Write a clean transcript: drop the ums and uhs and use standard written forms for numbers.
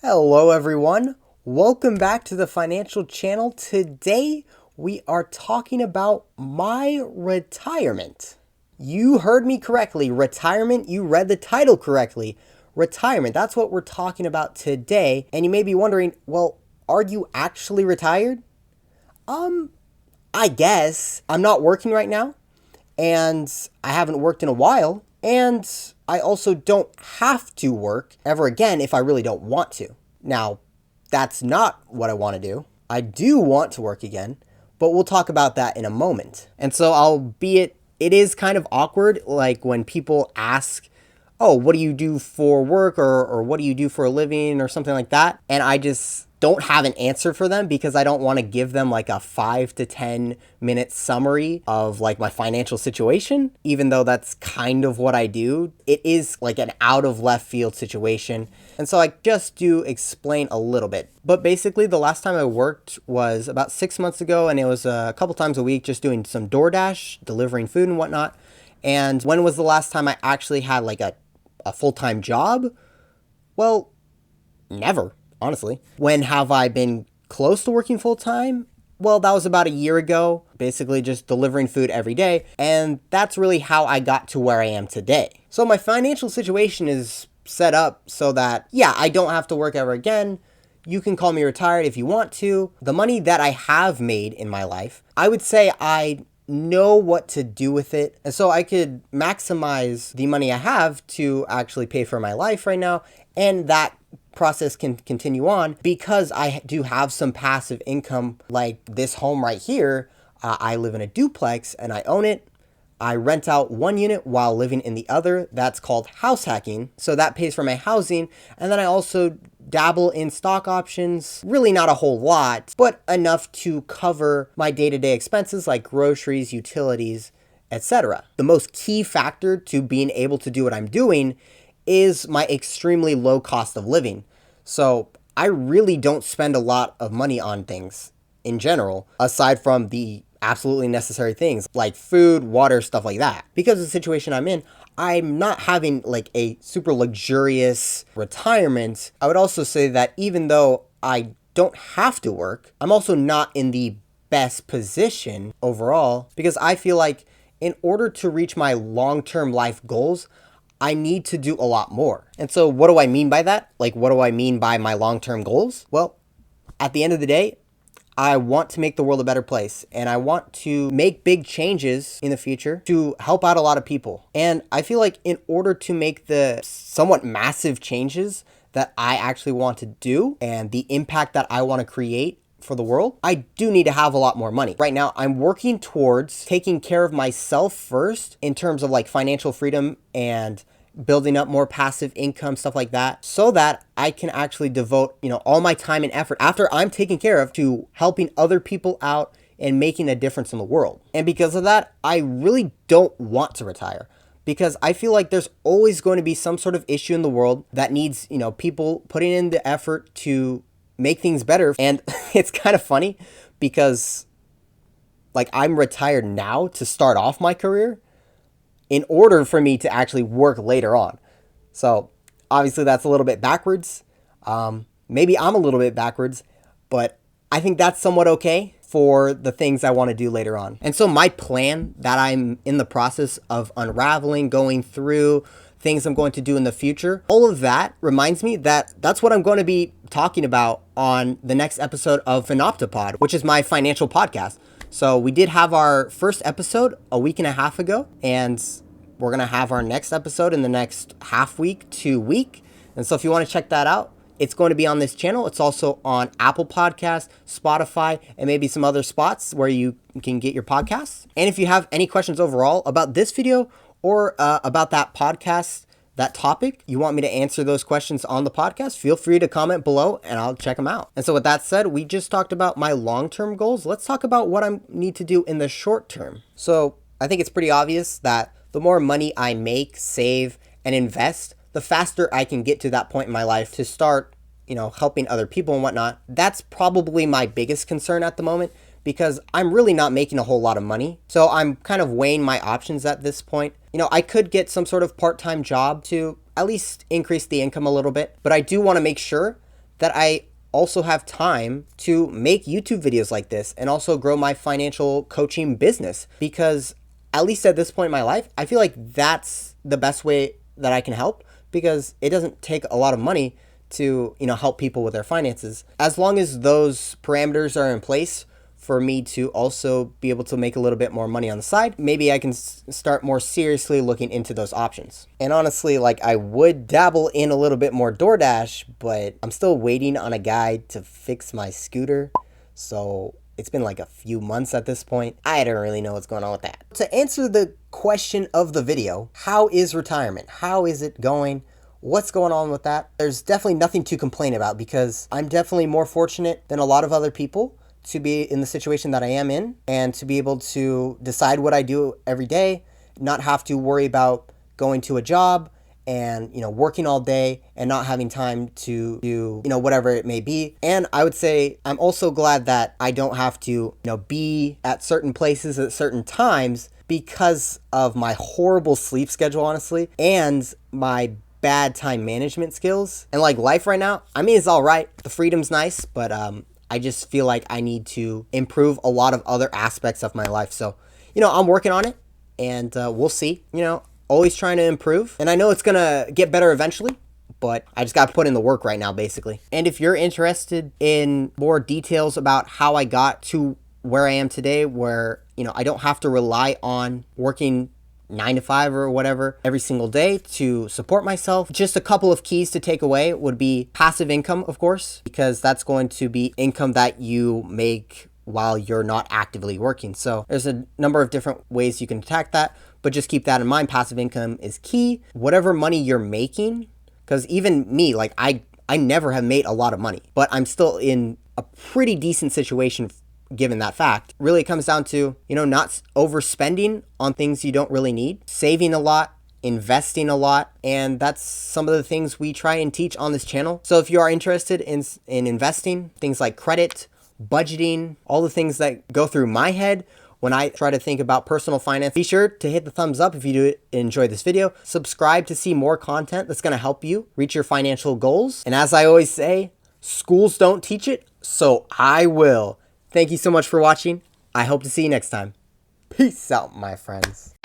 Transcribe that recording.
Hello everyone, welcome back to the financial channel. Today we are talking about my retirement. You heard me correctly, retirement. You read the title correctly. Retirement, that's what we're talking about today. And you may be wondering, well, are you actually retired? I guess. I'm not working right now, and I haven't worked in a while, and I also don't have to work ever again if I really don't want to. Now, that's not what I want to do. I do want to work again, but we'll talk about that in a moment. And so, albeit it is kind of awkward, like when people ask, oh, what do you do for work, or what do you do for a living, or something like that, and I just don't have an answer for them because I don't want to give them like a 5 to 10 minute summary of like my financial situation, even though that's kind of what I do. It is like an out of left field situation. And so I just do explain a little bit. But basically, the last time I worked was about 6 months ago, and it was a couple times a week just doing some DoorDash, delivering food and whatnot. And when was the last time I actually had like a full-time job? Well, never. Honestly. When have I been close to working full time? Well, that was about a year ago, basically just delivering food every day. And that's really how I got to where I am today. So my financial situation is set up so that, yeah, I don't have to work ever again. You can call me retired if you want to. The money that I have made in my life, I would say I know what to do with it. And so I could maximize the money I have to actually pay for my life right now. And that process can continue on because I do have some passive income, like this home right here. I live in a duplex and I own it. I rent out one unit while living in the other. That's called house hacking. So that pays for my housing. And then I also dabble in stock options, really not a whole lot, but enough to cover my day-to-day expenses like groceries, utilities, etc. The most key factor to being able to do what I'm doing is my extremely low cost of living. So I really don't spend a lot of money on things in general, aside from the absolutely necessary things like food, water, stuff like that. Because of the situation I'm in, I'm not having like a super luxurious retirement. I would also say that even though I don't have to work, I'm also not in the best position overall because I feel like in order to reach my long-term life goals, I need to do a lot more. And so what do I mean by that? Like, what do I mean by my long-term goals? Well, at the end of the day, I want to make the world a better place, and I want to make big changes in the future to help out a lot of people. And I feel like in order to make the somewhat massive changes that I actually want to do and the impact that I want to create for the world, I do need to have a lot more money. Right now, I'm working towards taking care of myself first in terms of like financial freedom and building up more passive income, stuff like that, so that I can actually devote, all my time and effort after I'm taken care of to helping other people out and making a difference in the world. And because of that, I really don't want to retire because I feel like there's always going to be some sort of issue in the world that needs, people putting in the effort to make things better. And it's kind of funny because like I'm retired now to start off my career in order for me to actually work later on. So obviously that's a little bit backwards. Maybe I'm a little bit backwards, but I think that's somewhat okay for the things I want to do later on. And so my plan that I'm in the process of unraveling, going through, things I'm going to do in the future, all of that reminds me that that's what I'm going to be talking about on the next episode of Finoptipod, which is my financial podcast. So we did have our first episode a week and a half ago, and we're going to have our next episode in the next half week to week. And so if you want to check that out, it's going to be on this channel. It's also on Apple Podcasts, Spotify, and maybe some other spots where you can get your podcasts. And if you have any questions overall about this video or about that podcast, that topic, you want me to answer those questions on the podcast, feel free to comment below and I'll check them out. And so with that said, we just talked about my long-term goals. Let's talk about what I need to do in the short term. So I think it's pretty obvious that the more money I make, save, and invest, the faster I can get to that point in my life to start, helping other people and whatnot. That's probably my biggest concern at the moment because I'm really not making a whole lot of money. So I'm kind of weighing my options at this point. I could get some sort of part-time job to at least increase the income a little bit, but I do want to make sure that I also have time to make YouTube videos like this and also grow my financial coaching business, because at least at this point in my life, I feel like that's the best way that I can help, because it doesn't take a lot of money to, help people with their finances. As long as those parameters are in place for me to also be able to make a little bit more money on the side, maybe I can start more seriously looking into those options. And honestly, like, I would dabble in a little bit more DoorDash, but I'm still waiting on a guy to fix my scooter. So it's been like a few months at this point. I don't really know what's going on with that. To answer the question of the video, how is retirement? How is it going? What's going on with that? There's definitely nothing to complain about, because I'm definitely more fortunate than a lot of other people to be in the situation that I am in, and to be able to decide what I do every day, not have to worry about going to a job and, working all day and not having time to do, whatever it may be. And I would say I'm also glad that I don't have to, be at certain places at certain times because of my horrible sleep schedule, honestly, and my bad time management skills. And like, life right now, I mean, it's all right. The freedom's nice, but I just feel like I need to improve a lot of other aspects of my life. So, I'm working on it, and we'll see. Always trying to improve. And I know it's going to get better eventually, but I just got to put in the work right now, basically. And if you're interested in more details about how I got to where I am today, where, I don't have to rely on working 9 to 5 or whatever every single day to support myself, just a couple of keys to take away would be passive income, of course, because that's going to be income that you make while you're not actively working. So there's a number of different ways you can attack that, but just keep that in mind. Passive income is key. Whatever money you're making, because even me, like, I never have made a lot of money, but I'm still in a pretty decent situation given that fact. Really, it comes down to, not overspending on things you don't really need, saving a lot, investing a lot, and that's some of the things we try and teach on this channel. So if you are interested in investing, things like credit, budgeting, all the things that go through my head when I try to think about personal finance, be sure to hit the thumbs up if you do enjoy this video. Subscribe to see more content that's going to help you reach your financial goals. And as I always say, schools don't teach it, so I will. Thank you so much for watching. I hope to see you next time. Peace out, my friends.